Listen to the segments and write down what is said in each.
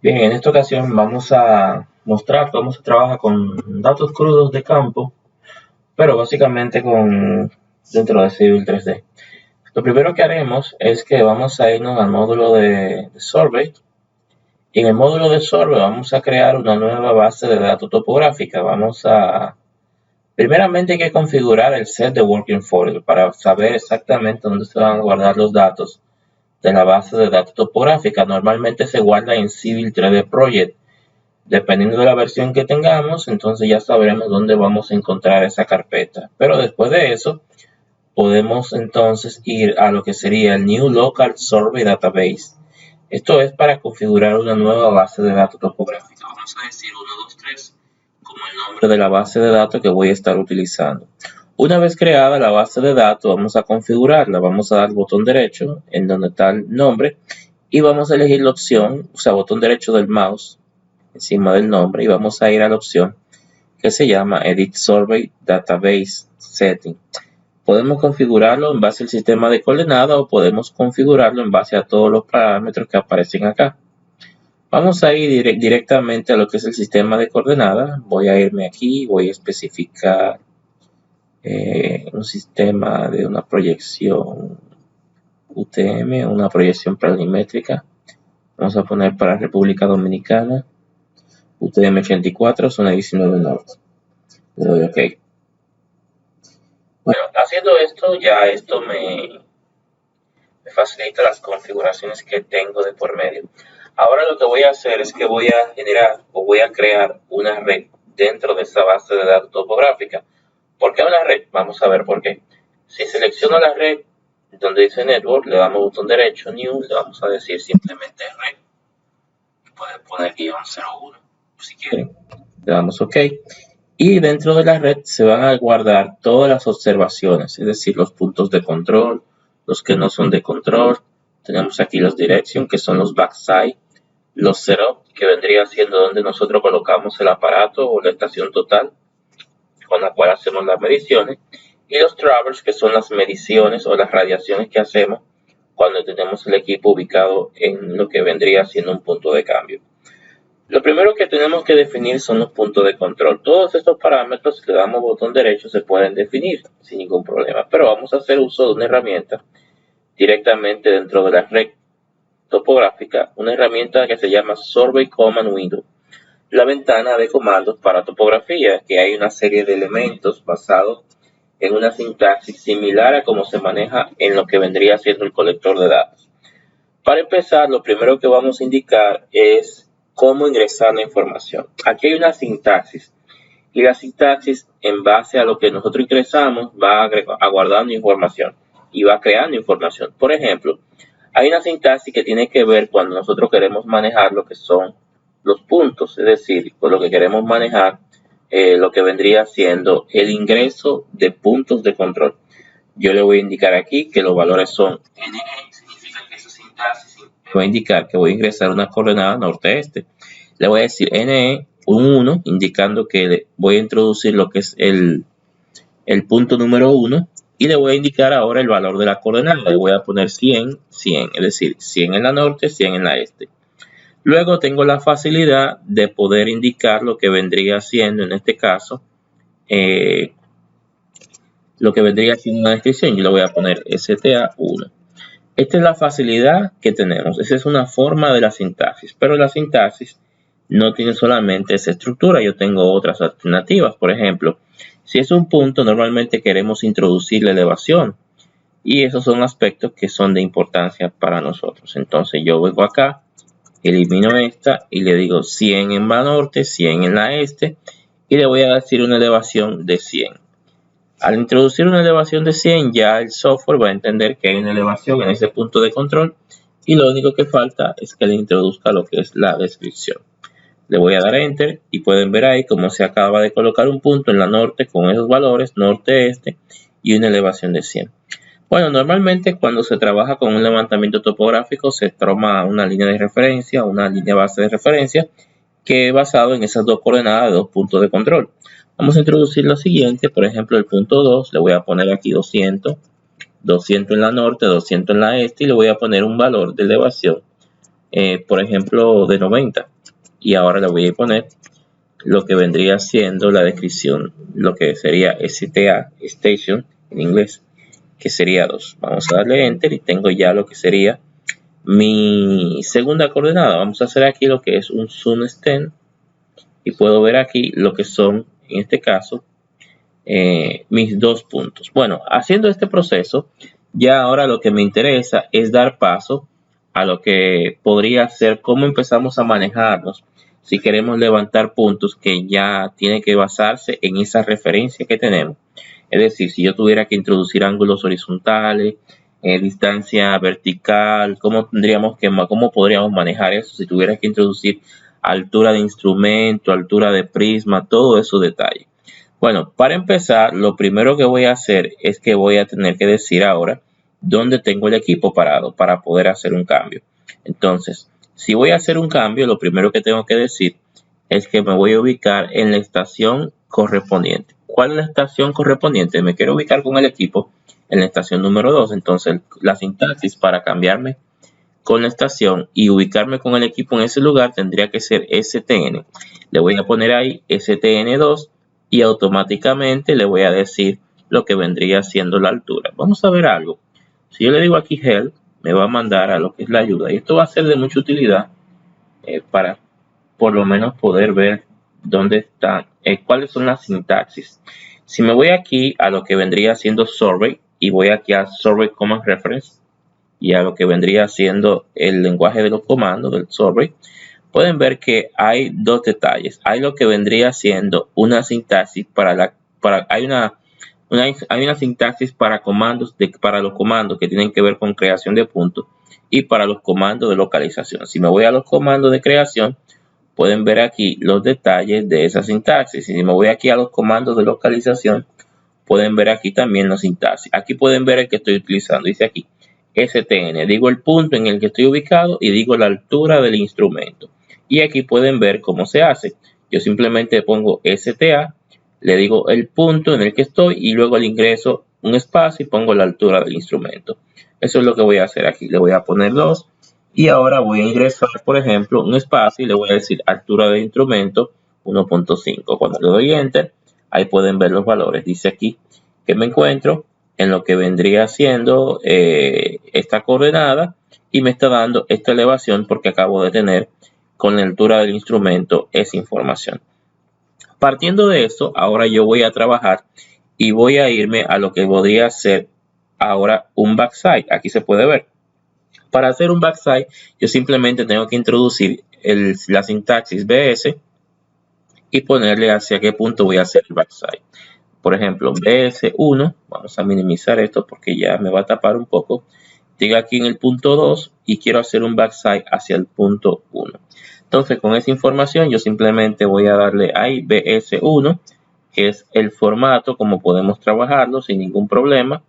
Bien, en esta ocasión vamos a mostrar cómo se trabaja con datos crudos de campo, pero básicamente dentro de Civil 3D. Lo primero que haremos es que vamos a irnos al módulo de Survey, y en el módulo de Survey vamos a crear una nueva base de datos topográfica. Primeramente hay que configurar el set de Working Folder para saber exactamente dónde se van a guardar los datos de la base de datos topográfica. Normalmente se guarda en Civil 3D Project. Dependiendo de la versión que tengamos, entonces ya sabremos dónde vamos a encontrar esa carpeta. Pero después de eso, podemos entonces ir a lo que sería el New Local Survey Database. Esto es para configurar una nueva base de datos topográfica. Vamos a decir 123 como el nombre de la base de datos que voy a estar utilizando. Una vez creada la base de datos, vamos a configurarla. Vamos a dar botón derecho en donde está el nombre y vamos a elegir la opción, o sea, botón derecho del mouse encima del nombre, y vamos a ir a la opción que se llama Edit Survey Database Setting. Podemos configurarlo en base al sistema de coordenadas o podemos configurarlo en base a todos los parámetros que aparecen acá. Vamos a ir directamente a lo que es el sistema de coordenadas. Voy a irme aquí, voy a especificar un sistema de una proyección UTM, una proyección planimétrica. Vamos a poner para República Dominicana. UTM 84, zona 19 norte. Le doy OK. Bueno, haciendo esto, ya esto me facilita las configuraciones que tengo de por medio. Ahora lo que voy a hacer es que voy a generar o voy a crear una red dentro de esa base de datos topográfica. ¿Por qué una red? Vamos a ver por qué. Si selecciono la red donde dice Network, le damos botón derecho, New, le vamos a decir simplemente red. Pueden poner -01 si quieren. Le damos OK. Y dentro de la red se van a guardar todas las observaciones, es decir, los puntos de control, los que no son de control. Tenemos aquí los direction, que son los backside, los setup, que vendría siendo donde nosotros colocamos el aparato o la estación total con la cual hacemos las mediciones, y los travers, que son las mediciones o las radiaciones que hacemos cuando tenemos el equipo ubicado en lo que vendría siendo un punto de cambio. Lo primero que tenemos que definir son los puntos de control. Todos estos parámetros, si le damos botón derecho, se pueden definir sin ningún problema, pero vamos a hacer uso de una herramienta directamente dentro de la red topográfica, una herramienta que se llama Survey Command Window, la ventana de comandos para topografía, que hay una serie de elementos basados en una sintaxis similar a cómo se maneja en lo que vendría siendo el colector de datos. Para empezar, lo primero que vamos a indicar es cómo ingresar la información. Aquí hay una sintaxis, y la sintaxis, en base a lo que nosotros ingresamos, va aguardando información y va creando información. Por ejemplo, hay una sintaxis que tiene que ver cuando nosotros queremos manejar lo que son los puntos, es decir, por lo que queremos manejar lo que vendría siendo el ingreso de puntos de control. Yo le voy a indicar aquí que los valores son NE, significa que esa sintaxis me va a indicar que voy a ingresar una coordenada norte-este. Le voy a decir NE, un 1, indicando que voy a introducir lo que es el punto número 1, y le voy a indicar ahora el valor de la coordenada. Le voy a poner 100, 100, es decir, 100 en la norte, 100 en la este. Luego tengo la facilidad de poder indicar lo que vendría siendo, en este caso, lo que vendría siendo una descripción. Yo le voy a poner STA1. Esta es la facilidad que tenemos. Esa es una forma de la sintaxis, pero la sintaxis no tiene solamente esa estructura. Yo tengo otras alternativas. Por ejemplo, si es un punto, normalmente queremos introducir la elevación, y esos son aspectos que son de importancia para nosotros. Entonces yo vengo acá, elimino esta y le digo 100 en la norte, 100 en la este, y le voy a decir una elevación de 100. Al introducir una elevación de 100, ya el software va a entender que hay una elevación en ese punto de control, y lo único que falta es que le introduzca lo que es la descripción. Le voy a dar Enter y pueden ver ahí cómo se acaba de colocar un punto en la norte con esos valores, norte-este, y una elevación de 100. Bueno, normalmente cuando se trabaja con un levantamiento topográfico se toma una línea de referencia, una línea base de referencia, que es basado en esas dos coordenadas de dos puntos de control. Vamos a introducir lo siguiente. Por ejemplo, el punto 2, le voy a poner aquí 200, 200 en la norte, 200 en la este, y le voy a poner un valor de elevación, por ejemplo, de 90. y ahora le voy a poner lo que vendría siendo la descripción, lo que sería STA, Station en inglés, que sería 2. Vamos a darle Enter y tengo ya lo que sería mi segunda coordenada. Vamos a hacer aquí lo que es un zoom extend y puedo ver aquí lo que son, en este caso, mis 2 puntos. Bueno, haciendo este proceso, ya ahora lo que me interesa es dar paso a lo que podría ser cómo empezamos a manejarnos si queremos levantar puntos que ya tiene que basarse en esa referencia que tenemos. Es decir, si yo tuviera que introducir ángulos horizontales, distancia vertical, cómo podríamos manejar eso si tuviera que introducir altura de instrumento, altura de prisma, todo esos detalles. Bueno, para empezar, lo primero que voy a hacer es que voy a tener que decir ahora dónde tengo el equipo parado para poder hacer un cambio. Entonces, si voy a hacer un cambio, lo primero que tengo que decir es que me voy a ubicar en la estación correspondiente. ¿Cuál es la estación correspondiente? Me quiero ubicar con el equipo en la estación número 2. Entonces, la sintaxis para cambiarme con la estación y ubicarme con el equipo en ese lugar tendría que ser STN. Le voy a poner ahí STN2 y automáticamente le voy a decir lo que vendría siendo la altura. Vamos a ver algo. Si yo le digo aquí help, me va a mandar a lo que es la ayuda. Y esto va a ser de mucha utilidad para por lo menos poder ver dónde están, cuáles son las sintaxis. Si me voy aquí a lo que vendría siendo survey y voy aquí a survey command reference y a lo que vendría siendo el lenguaje de los comandos del survey, pueden ver que hay dos detalles. Hay lo que vendría siendo una sintaxis hay una sintaxis para comandos para los comandos que tienen que ver con creación de puntos y para los comandos de localización. Si me voy a los comandos de creación, pueden ver aquí los detalles de esa sintaxis. Si me voy aquí a los comandos de localización, pueden ver aquí también los sintaxis. Aquí pueden ver el que estoy utilizando. Dice aquí STN. Digo el punto en el que estoy ubicado y digo la altura del instrumento. Y aquí pueden ver cómo se hace. Yo simplemente pongo STA, le digo el punto en el que estoy y luego le ingreso un espacio y pongo la altura del instrumento. Eso es lo que voy a hacer aquí. Le voy a poner 2 y ahora voy a ingresar, por ejemplo, un espacio y le voy a decir altura del instrumento 1.5. Cuando le doy Enter, ahí pueden ver los valores. Dice aquí que me encuentro en lo que vendría siendo esta coordenada y me está dando esta elevación porque acabo de tener con la altura del instrumento esa información. Partiendo de eso, ahora yo voy a trabajar y voy a irme a lo que podría ser ahora un backside. Aquí se puede ver. Para hacer un backside, yo simplemente tengo que introducir la sintaxis BS y ponerle hacia qué punto voy a hacer el backside. Por ejemplo, BS1, vamos a minimizar esto porque ya me va a tapar un poco. Digo aquí en el punto 2 y quiero hacer un backside hacia el punto 1. Entonces, con esa información, yo simplemente voy a darle ahí BS1, que es el formato, como podemos trabajarlo sin ningún problema,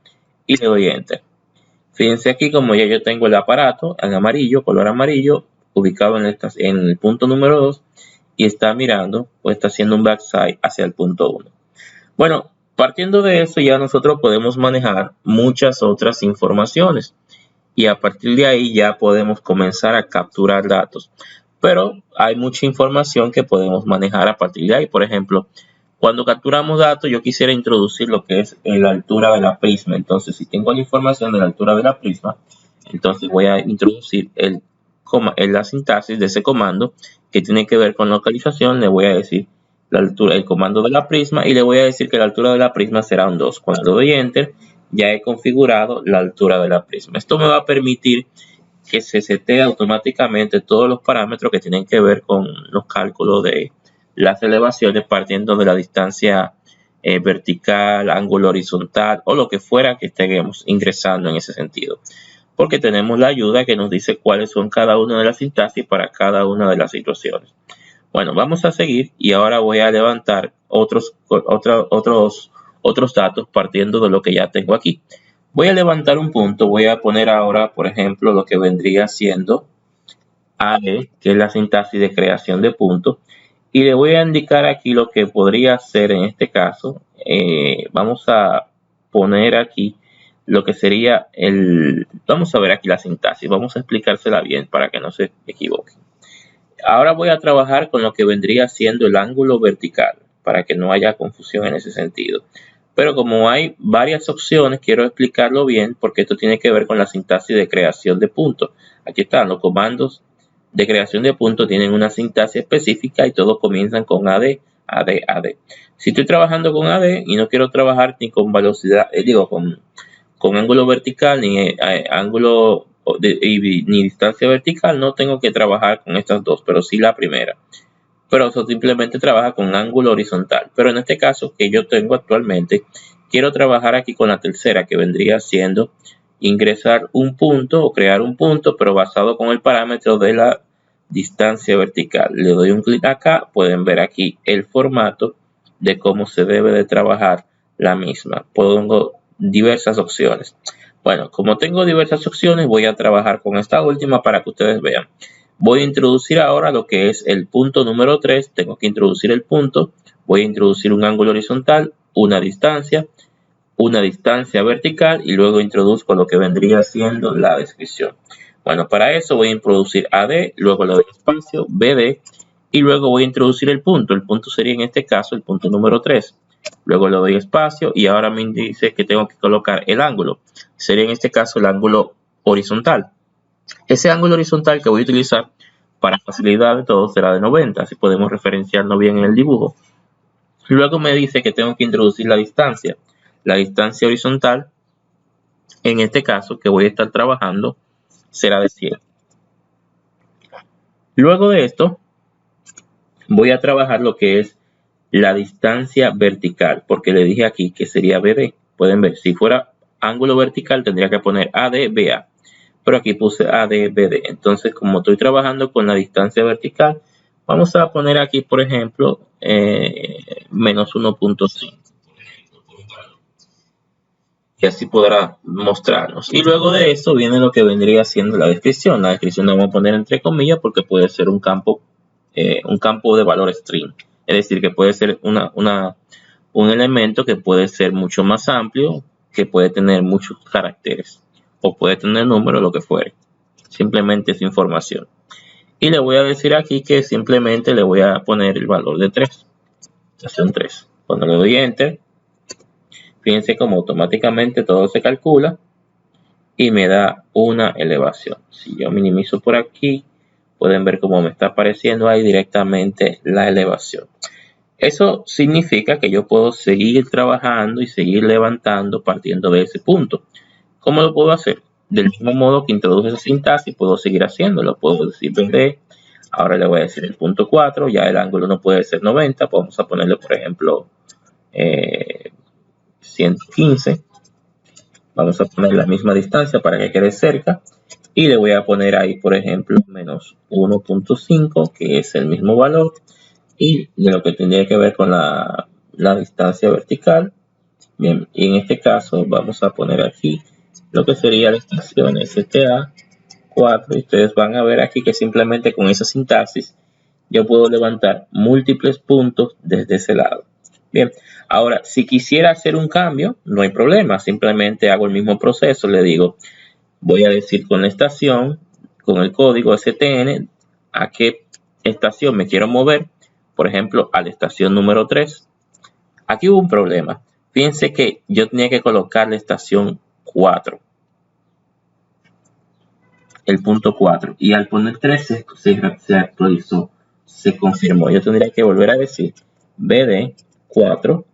y le doy Enter. Fíjense aquí como ya yo tengo el aparato en amarillo, color amarillo, ubicado en el punto número 2 y está mirando o está haciendo un backside hacia el punto 1. Bueno, partiendo de eso ya nosotros podemos manejar muchas otras informaciones y a partir de ahí ya podemos comenzar a capturar datos. Pero hay mucha información que podemos manejar a partir de ahí. Por ejemplo, cuando capturamos datos, yo quisiera introducir lo que es la altura de la prisma. Entonces, si tengo la información de la altura de la prisma, entonces voy a introducir la sintaxis de ese comando que tiene que ver con localización. Le voy a decir la altura, el comando de la prisma y le voy a decir que la altura de la prisma será un 2. Cuando le doy Enter, ya he configurado la altura de la prisma. Esto me va a permitir que se setee automáticamente todos los parámetros que tienen que ver con los cálculos de las elevaciones partiendo de la distancia vertical, ángulo horizontal o lo que fuera que estemos ingresando en ese sentido. Porque tenemos la ayuda que nos dice cuáles son cada una de las sintaxis para cada una de las situaciones. Bueno, vamos a seguir y ahora voy a levantar otros datos partiendo de lo que ya tengo aquí. Voy a levantar un punto, voy a poner ahora, por ejemplo, lo que vendría siendo AE, que es la sintaxis de creación de puntos, y le voy a indicar aquí lo que podría ser en este caso. Vamos a poner aquí lo que sería vamos a ver aquí la sintaxis, vamos a explicársela bien para que no se equivoque. Ahora voy a trabajar con lo que vendría siendo el ángulo vertical, para que no haya confusión en ese sentido. Pero como hay varias opciones, quiero explicarlo bien porque esto tiene que ver con la sintaxis de creación de puntos. Aquí están los comandos de creación de puntos, tienen una sintaxis específica y todos comienzan con AD, AD, AD. Si estoy trabajando con AD y no quiero trabajar ni con velocidad, con ángulo vertical ni ángulo ni distancia vertical, no tengo que trabajar con estas dos, pero sí la primera. Pero eso simplemente trabaja con ángulo horizontal. Pero en este caso que yo tengo actualmente, quiero trabajar aquí con la tercera, que vendría siendo ingresar un punto o crear un punto, pero basado con el parámetro de la distancia vertical. Le doy un clic acá, pueden ver aquí el formato de cómo se debe de trabajar la misma. Pongo diversas opciones. Bueno, como tengo diversas opciones, voy a trabajar con esta última para que ustedes vean. Voy a introducir ahora lo que es el punto número 3. Tengo que introducir el punto. Voy a introducir un ángulo horizontal, una distancia vertical y luego introduzco lo que vendría siendo la descripción. Bueno, para eso voy a introducir AD, luego le doy espacio, BD y luego voy a introducir el punto. El punto sería en este caso el punto número 3. Luego le doy espacio y ahora me dice que tengo que colocar el ángulo. Sería en este caso el ángulo horizontal. Ese ángulo horizontal que voy a utilizar para facilidad de todo será de 90, así podemos referenciarlo bien en el dibujo. Luego me dice que tengo que introducir la distancia. La distancia horizontal, en este caso que voy a estar trabajando, será de 100. Luego de esto, voy a trabajar lo que es la distancia vertical, porque le dije aquí que sería BD. Pueden ver, si fuera ángulo vertical tendría que poner AD, BA. Pero aquí puse AD, BD. Entonces, como estoy trabajando con la distancia vertical, vamos a poner aquí, por ejemplo, menos 1.5. Y así podrá mostrarnos. Y luego de eso viene lo que vendría siendo la descripción. La descripción la vamos a poner entre comillas porque puede ser un campo de valor string. Es decir, que puede ser un elemento que puede ser mucho más amplio, que puede tener muchos caracteres o puede tener número, lo que fuere. Simplemente es información. Y le voy a decir aquí que simplemente le voy a poner el valor de 3. Estación 3. Cuando le doy Enter, fíjense cómo automáticamente todo se calcula y me da una elevación. Si yo minimizo por aquí, pueden ver cómo me está apareciendo ahí directamente la elevación. Eso significa que yo puedo seguir trabajando y seguir levantando partiendo de ese punto. ¿Cómo lo puedo hacer? Del mismo modo que introduje esa sintaxis, puedo seguir haciéndolo. Puedo decir BD, ahora le voy a decir el punto 4, ya el ángulo no puede ser 90, vamos a ponerle por ejemplo 115. Vamos a poner la misma distancia para que quede cerca y le voy a poner ahí por ejemplo menos 1.5, que es el mismo valor, y de lo que tendría que ver con la distancia vertical. Bien, y en este caso vamos a poner aquí lo que sería la estación STA 4 y ustedes van a ver aquí que simplemente con esa sintaxis yo puedo levantar múltiples puntos desde ese lado. Bien, ahora si quisiera hacer un cambio, no hay problema, simplemente hago el mismo proceso, le digo, voy a decir con la estación, con el código STN, a qué estación me quiero mover, por ejemplo, a la estación número 3. Aquí hubo un problema, fíjense que yo tenía que colocar la estación 4, el punto 4, y al poner 3 se actualizó, se confirmó. Yo tendría que volver a decir BD 4,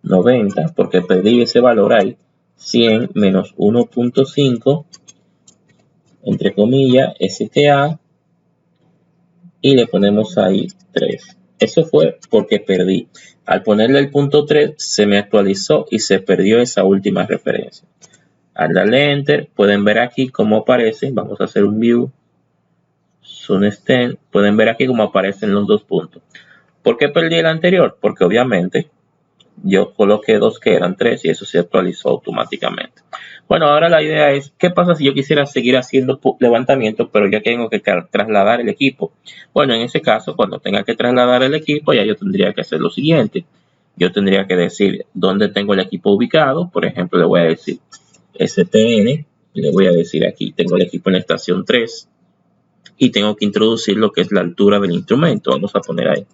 90, porque perdí ese valor ahí, 100 menos 1.5, entre comillas, STA, y le ponemos ahí 3. Eso fue porque perdí. Al ponerle el punto 3 se me actualizó y se perdió esa última referencia. Al darle Enter pueden ver aquí cómo aparece. Vamos a hacer un View. Sunsten. Pueden ver aquí cómo aparecen los dos puntos. ¿Por qué perdí el anterior? Porque obviamente yo coloqué 2 que eran 3 y eso se actualizó automáticamente. Bueno, ahora la idea es, ¿qué pasa si yo quisiera seguir haciendo levantamientos, pero ya tengo que trasladar el equipo? Bueno, en ese caso, cuando tenga que trasladar el equipo, ya yo tendría que hacer lo siguiente. Yo tendría que decir dónde tengo el equipo ubicado. Por ejemplo, le voy a decir STN. Le voy a decir aquí, tengo el equipo en la estación 3. y tengo que introducir lo que es la altura del instrumento. Vamos a poner ahí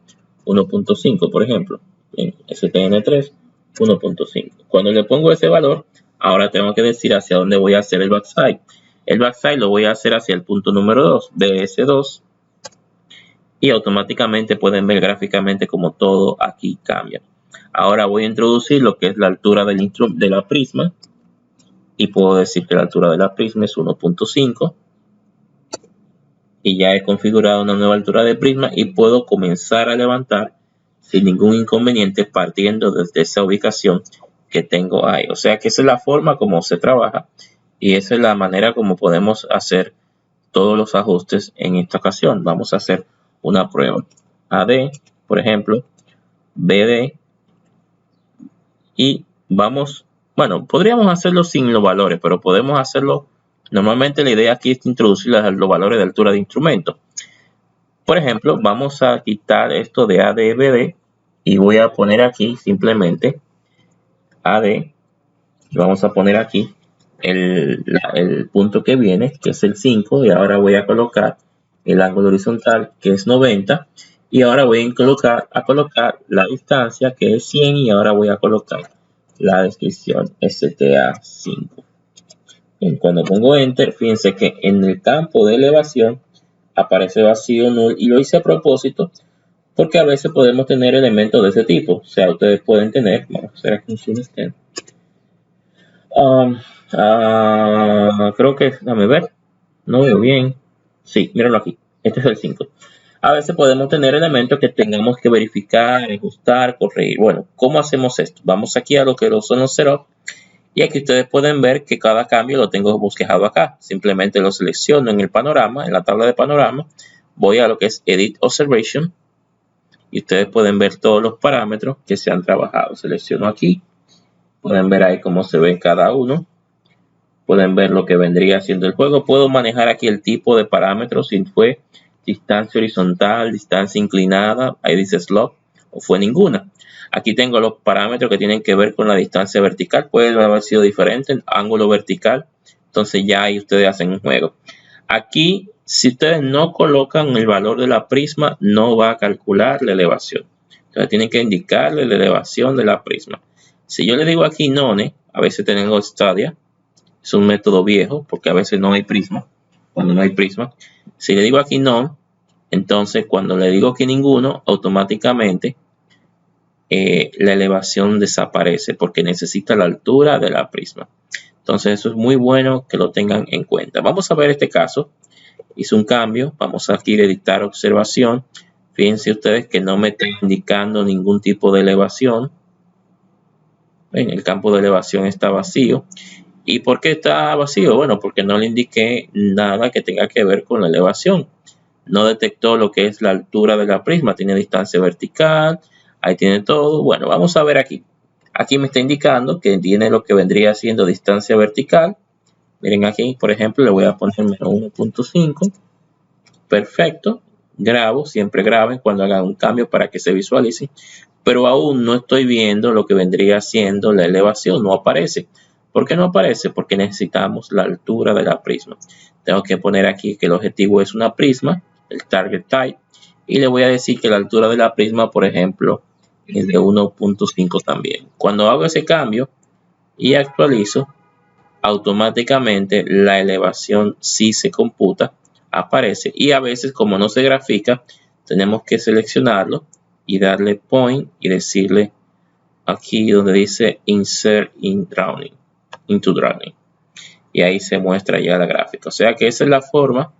1.5, por ejemplo. Bien, STN3, 1.5. Cuando le pongo ese valor, ahora tengo que decir hacia dónde voy a hacer el backside. El backside lo voy a hacer hacia el punto número 2, BS2. Y automáticamente pueden ver gráficamente como todo aquí cambia. Ahora voy a introducir lo que es la altura de la prisma. Y puedo decir que la altura de la prisma es 1.5. Y ya he configurado una nueva altura de prisma y puedo comenzar a levantar sin ningún inconveniente partiendo desde esa ubicación que tengo ahí. O sea que esa es la forma como se trabaja y esa es la manera como podemos hacer todos los ajustes en esta ocasión. Vamos a hacer una prueba. AD, por ejemplo, BD y vamos, bueno, podríamos hacerlo sin los valores, pero podemos hacerlo. Normalmente la idea aquí es introducir los valores de altura de instrumento. Por ejemplo, vamos a quitar esto de ADBD y voy a poner aquí simplemente AD. Y vamos a poner aquí el punto que viene, que es el 5. Y ahora voy a colocar el ángulo horizontal, que es 90. Y ahora voy a colocar la distancia, que es 100. Y ahora voy a colocar la descripción STA5. Cuando pongo Enter, fíjense que en el campo de elevación aparece vacío null y lo hice a propósito porque a veces podemos tener elementos de ese tipo. O sea, ustedes pueden tener, vamos a hacer aquí un zoom extend. Creo que, déjame ver, no veo bien. Sí, mírenlo aquí, este es el 5. A veces podemos tener elementos que tengamos que verificar, ajustar, corregir. Bueno, ¿cómo hacemos esto? Vamos aquí a lo que son los setup. Y aquí ustedes pueden ver que cada cambio lo tengo bosquejado acá. Simplemente lo selecciono en el panorama, en la tabla de panorama. Voy a lo que es Edit Observation. Y ustedes pueden ver todos los parámetros que se han trabajado. Selecciono aquí. Pueden ver ahí cómo se ve cada uno. Pueden ver lo que vendría haciendo el juego. Puedo manejar aquí el tipo de parámetros. Si fue distancia horizontal, distancia inclinada. Ahí dice slope. O fue ninguna. Aquí tengo los parámetros que tienen que ver con la distancia vertical. Puede haber sido diferente. Ángulo vertical. Entonces ya ahí ustedes hacen un juego. Aquí, si ustedes no colocan el valor de la prisma, no va a calcular la elevación. Entonces tienen que indicarle la elevación de la prisma. Si yo le digo aquí none, a veces tengo Stadia. Es un método viejo porque a veces no hay prisma. Cuando no hay prisma. Si le digo aquí none, entonces cuando le digo que ninguno, automáticamente la elevación desaparece porque necesita la altura de la prisma. Entonces eso es muy bueno que lo tengan en cuenta. Vamos a ver este caso. Hice un cambio. Vamos aquí a editar observación. Fíjense ustedes que no me está indicando ningún tipo de elevación. ¿Ven? El campo de elevación está vacío. ¿Y por qué está vacío? Bueno, porque no le indiqué nada que tenga que ver con la elevación. No detectó lo que es la altura de la prisma. Tiene distancia vertical. Ahí tiene todo. Bueno, vamos a ver aquí. Aquí me está indicando que tiene lo que vendría siendo distancia vertical. Miren aquí, por ejemplo, le voy a poner menos 1.5. Perfecto. Grabo, siempre graben cuando hagan un cambio para que se visualice. Pero aún no estoy viendo lo que vendría siendo la elevación. No aparece. ¿Por qué no aparece? Porque necesitamos la altura de la prisma. Tengo que poner aquí que el objetivo es una prisma, el target type. Y le voy a decir que la altura de la prisma, por ejemplo, es de 1.5 también. Cuando hago ese cambio y actualizo, automáticamente la elevación sí se computa, aparece. Y a veces, como no se grafica, tenemos que seleccionarlo y darle point y decirle aquí donde dice Insert into Drawing. Y ahí se muestra ya la gráfica. O sea que esa es la forma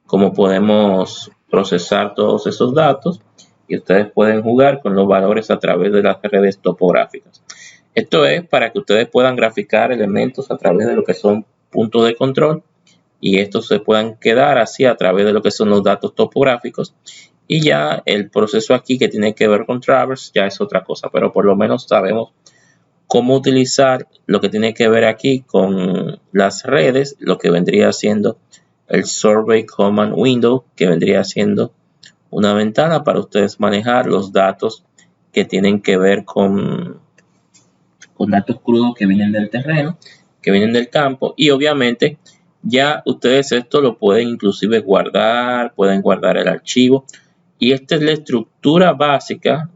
como podemos procesar todos esos datos y ustedes pueden jugar con los valores a través de las redes topográficas. Esto es para que ustedes puedan graficar elementos a través de lo que son puntos de control y estos se puedan quedar así a través de lo que son los datos topográficos y ya el proceso aquí que tiene que ver con Traverse ya es otra cosa, pero por lo menos sabemos cómo utilizar lo que tiene que ver aquí con las redes, lo que vendría siendo el Survey Command Window, que vendría siendo una ventana para ustedes manejar los datos que tienen que ver con datos crudos que vienen del terreno, que vienen del campo y obviamente Ya ustedes esto lo pueden inclusive guardar, pueden guardar el archivo. Y esta es la estructura básica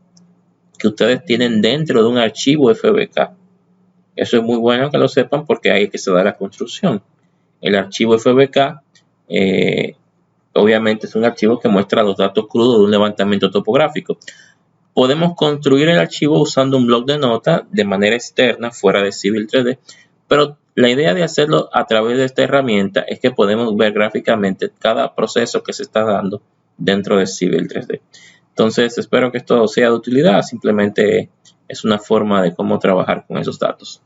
que ustedes tienen dentro de un archivo FBK. Eso es muy bueno que lo sepan porque ahí es que se da la construcción. El archivo FBK obviamente es un archivo que muestra los datos crudos de un levantamiento topográfico. Podemos construir el archivo usando un bloc de notas de manera externa, fuera de Civil 3D, pero la idea de hacerlo a través de esta herramienta es que podemos ver gráficamente cada proceso que se está dando dentro de Civil 3D. Entonces, espero que esto sea de utilidad. Simplemente es una forma de cómo trabajar con esos datos.